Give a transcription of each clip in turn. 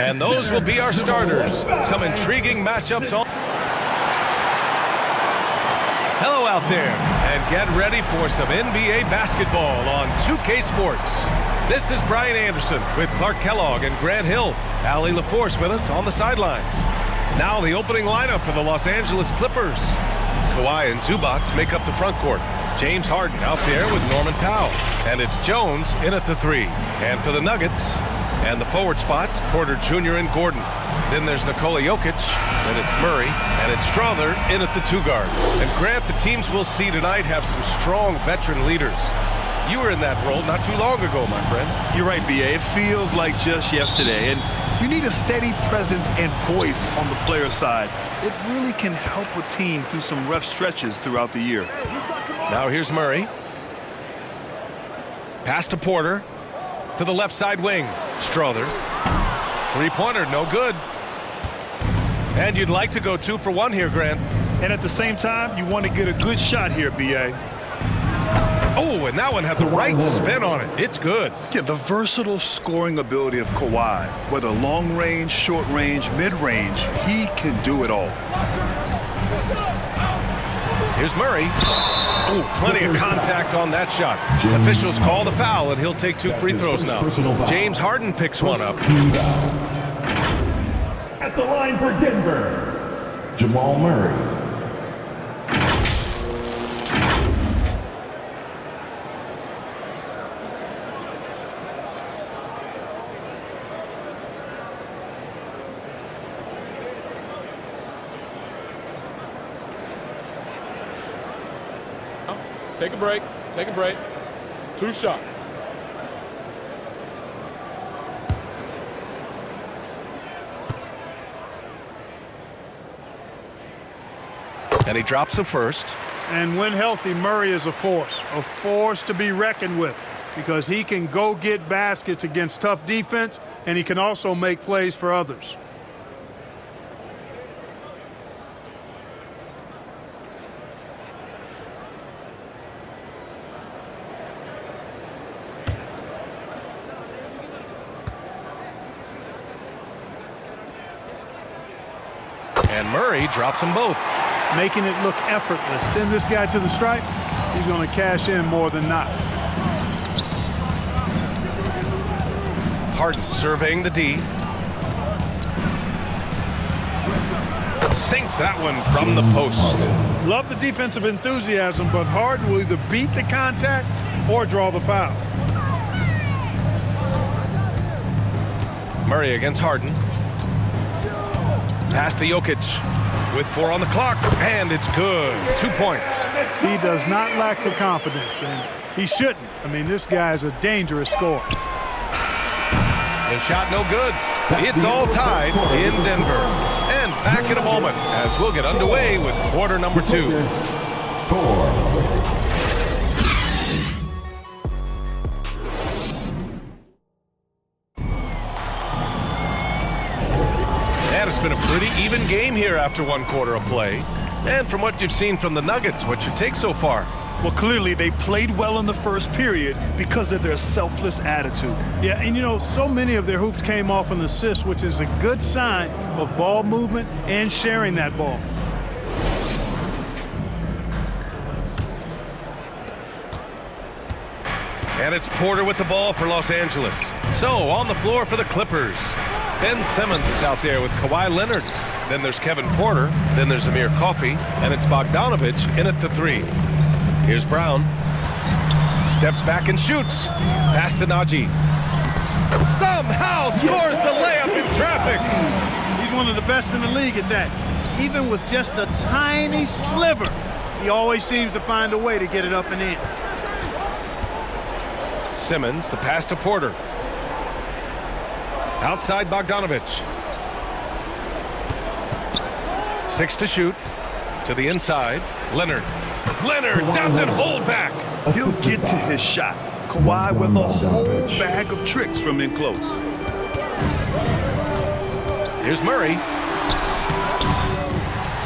And those will be our starters. Some intriguing matchups on. Hello out there, and get ready for some NBA basketball on 2K Sports. This is Brian Anderson with Clark Kellogg and Grant Hill. Allie LaForce with us on the sidelines. Now the opening lineup for the Los Angeles Clippers. Kawhi and Zubac make up the front court. James Harden out there with Norman Powell. And it's Jones in at the 3. And for the Nuggets, and the forward spots, Porter Jr. and Gordon. Then there's Nikola Jokic, then it's Murray, and it's Strother in at the 2 guard. And Grant, the teams we'll see tonight have some strong veteran leaders. You were in that role not too long ago, my friend. You're right, B.A. It feels like just yesterday. And you need a steady presence and voice on the player side. It really can help a team through some rough stretches throughout the year. Now here's Murray. Pass to Porter. To the left side wing. Strother. Three-pointer, no good. And you'd like to go 2 for 1 here, Grant. And at the same time, you want to get a good shot here, B.A. Oh, and that one had the right spin on it. It's good. Yeah, the versatile scoring ability of Kawhi, whether long range, short range, mid range, he can do it all. Here's Murray. Oh, plenty of contact on that shot. Officials call the foul, and he'll take 2 free throws now. James Harden picks one up. At the line for Denver, Jamal Murray. Take a break. Take a break. 2 shots. And he drops the first. And when healthy, Murray is a force to be reckoned with, because he can go get baskets against tough defense, and he can also make plays for others. And Murray drops them both. Making it look effortless. Send this guy to the stripe, he's going to cash in more than not. Harden surveying the D. Sinks that one from the post. Love the defensive enthusiasm, but Harden will either beat the contact or draw the foul. Murray against Harden. Pass to Jokic with 4 on the clock, and it's good. 2 points. He does not lack for confidence, and he shouldn't. I mean, this guy is a dangerous scorer. The shot no good. It's all tied in Denver. And back in a moment as we'll get underway with quarter number 2. It's been a pretty even game here after 1 quarter of play. And from what you've seen from the Nuggets, what's your take so far? Well, clearly they played well in the first period because of their selfless attitude. Yeah, and you know, so many of their hoops came off an assist, which is a good sign of ball movement and sharing that ball. And it's Porter with the ball for Los Angeles. So on the floor for the Clippers. Ben Simmons is out there with Kawhi Leonard. Then there's Kevin Porter. Then there's Amir Coffey. And it's Bogdanovich in at the 3. Here's Brown. Steps back and shoots. Pass to Najee. Somehow scores the layup in traffic. He's one of the best in the league at that. Even with just a tiny sliver, he always seems to find a way to get it up and in. Simmons, the pass to Porter. Outside Bogdanovich. 6 to shoot. To the inside. Leonard. Leonard doesn't hold back. He'll get to his shot. Kawhi with a whole bag of tricks from in close. Here's Murray.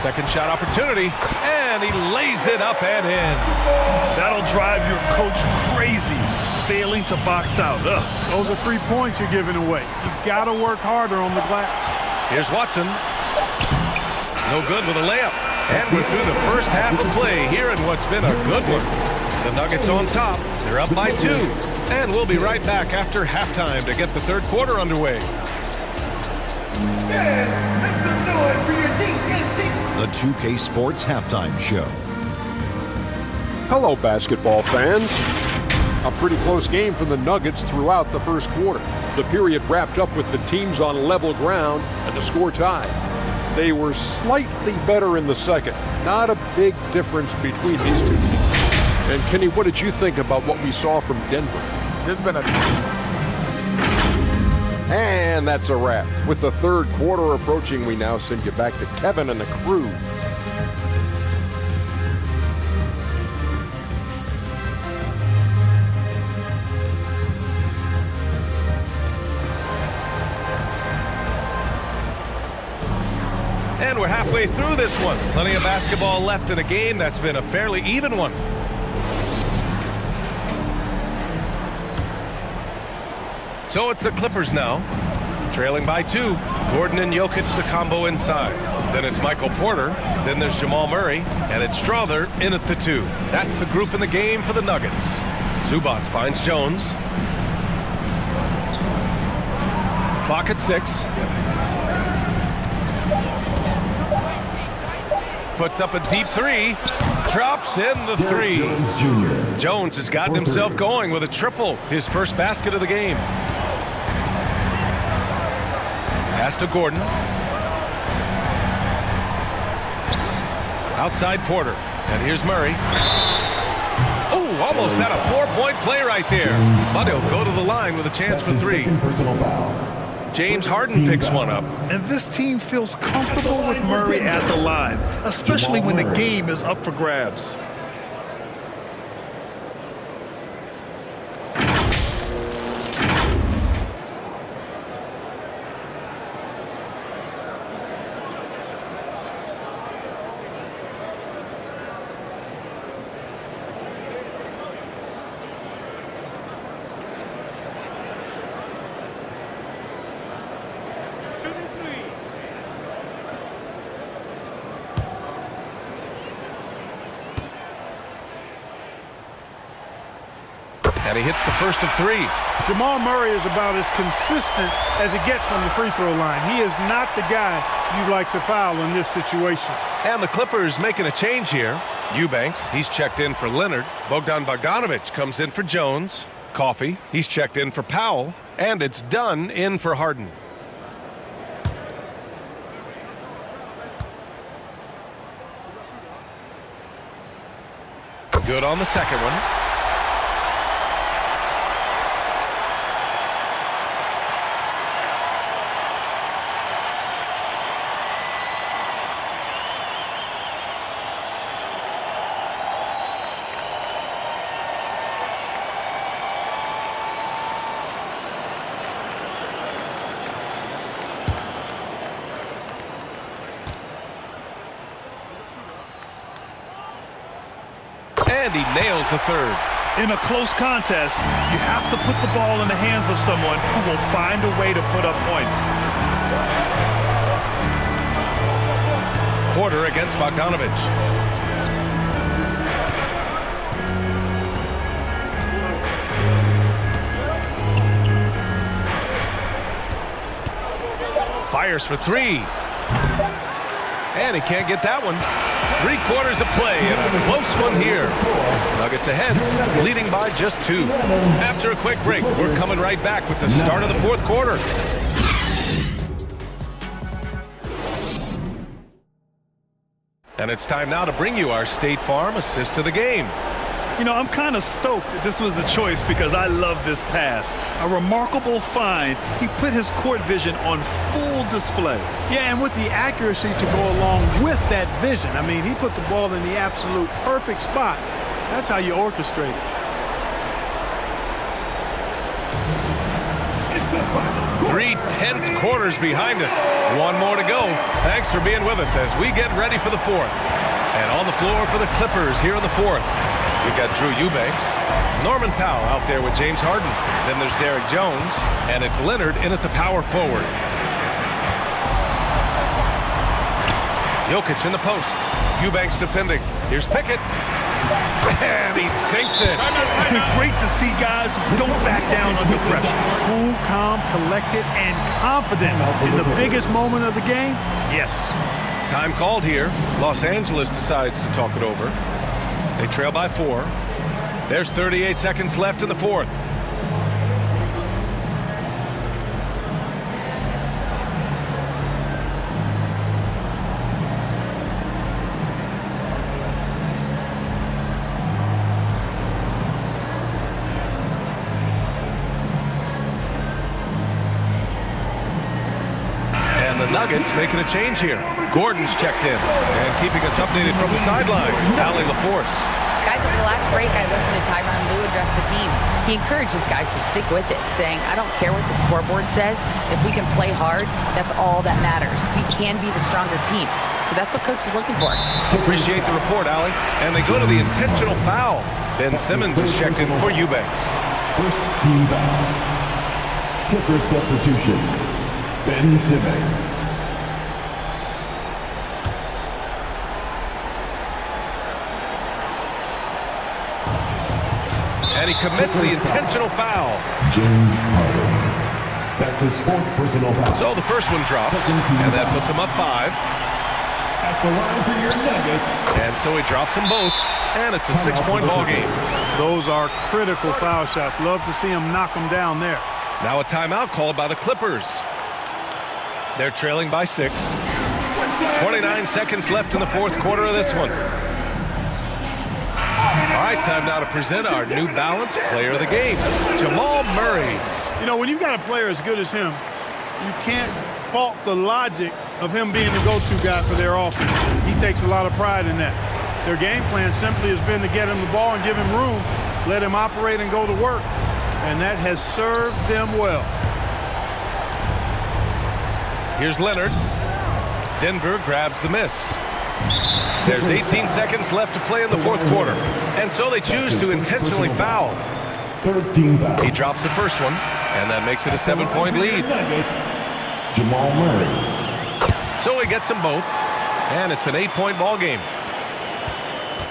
Second shot opportunity. And he lays it up and in. That'll drive your coach crazy. failing to box out. Ugh. Those are 3 points you're giving away. You got to work harder on the glass. Here's Watson. No good with a layup. And we're through the first half of play here in what's been a good one. The Nuggets on top. They're up by 2. And we'll be right back after halftime to get the third quarter underway. The 2K Sports Halftime Show. Hello, basketball fans. A pretty close game for the Nuggets throughout the first quarter. The period wrapped up with the teams on level ground and the score tied. They were slightly better in the second. Not a big difference between these two teams. And Kenny, what did you think about what we saw from Denver? There's been a... And that's a wrap. With the third quarter approaching, we now send you back to Kevin and the crew. And we're halfway through this one. Plenty of basketball left in a game that's been a fairly even one. So it's the Clippers now, trailing by 2. Gordon and Jokic, the combo inside. Then it's Michael Porter. Then there's Jamal Murray. And it's Strother in at the 2. That's the group in the game for the Nuggets. Zubac finds Jones. Clock at 6. Puts up a deep 3. Drops in the 3. Jones has gotten himself going with a triple. His first basket of the game. Pass to Gordon. Outside Porter. And here's Murray. Oh, almost had a 4-point play right there. But he'll go to the line with a chance for 3. James Harden picks one up. And this team feels comfortable with Murray at the line, especially when the game is up for grabs. And he hits the first of 3. Jamal Murray is about as consistent as he gets from the free throw line. He is not the guy you'd like to foul in this situation. And the Clippers making a change here. Eubanks, he's checked in for Leonard. Bogdan Bogdanovic comes in for Jones. Coffey, he's checked in for Powell. And it's Dunn in for Harden. Good on the second one. And he nails the third. In a close contest, you have to put the ball in the hands of someone who will find a way to put up points. Porter against Bogdanovic. Fires for 3. And he can't get that one. 3 quarters of play and a close one here. Nuggets ahead, leading by just 2. After a quick break, we're coming right back with the start of the fourth quarter. And it's time now to bring you our State Farm assist to the game. You know, I'm kind of stoked that this was a choice because I love this pass. A remarkable find. He put his court vision on full display. Yeah, and with the accuracy to go along with that vision. I mean, he put the ball in the absolute perfect spot. That's how you orchestrate it. 3 tense quarters behind us. 1 more to go. Thanks for being with us as we get ready for the fourth. And on the floor for the Clippers here in the fourth. We got Drew Eubanks. Norman Powell out there with James Harden. Then there's Derrick Jones. And it's Leonard in at the power forward. Jokic in the post. Eubanks defending. Here's Pickett. And he sinks it. Great to see guys who don't back down under pressure. Cool, calm, collected, and confident in the biggest moment of the game. Yes. Time called here. Los Angeles decides to talk it over. They trail by 4. There's 38 seconds left in the fourth. The Nuggets making a change here. Gordon's checked in and keeping us updated from the sideline. Allie LaForce. Guys, over the last break, I listened to Tyronn Lue address the team. He encourages guys to stick with it, saying, I don't care what the scoreboard says. If we can play hard, that's all that matters. We can be the stronger team. So that's what coach is looking for. Appreciate the report, Allie. And they go to the intentional foul. Ben Simmons is checked in for Eubanks. First team foul. Kicker substitution. Ben Simmons. And he commits the intentional foul. James Harden. That's his 4th personal foul. So the first one drops, and that puts him up 5. At the line for your Nuggets. And so he drops them both, and it's a 6-point ball game. Those are critical foul shots. Love to see him knock them down there. Now a timeout called by the Clippers. They're trailing by 6. 29 seconds left in the fourth quarter of this one. All right, time now to present our New Balance Player of the Game, Jamal Murray. You know, when you've got a player as good as him, you can't fault the logic of him being the go-to guy for their offense. He takes a lot of pride in that. Their game plan simply has been to get him the ball and give him room, let him operate and go to work. And that has served them well. Here's Leonard. Denver grabs the miss. There's 18 seconds left to play in the fourth quarter. And so they choose to intentionally foul. 13 foul. He drops the first one, and that makes it a 7-point lead. Nuggets. Jamal Murray. So he gets them both, and it's an 8-point ball game.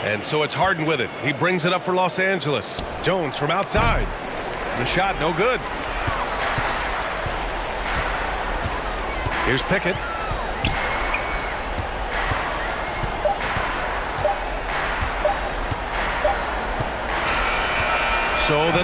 And so it's Harden with it. He brings it up for Los Angeles. Jones from outside. The shot no good. Here's Pickett. So the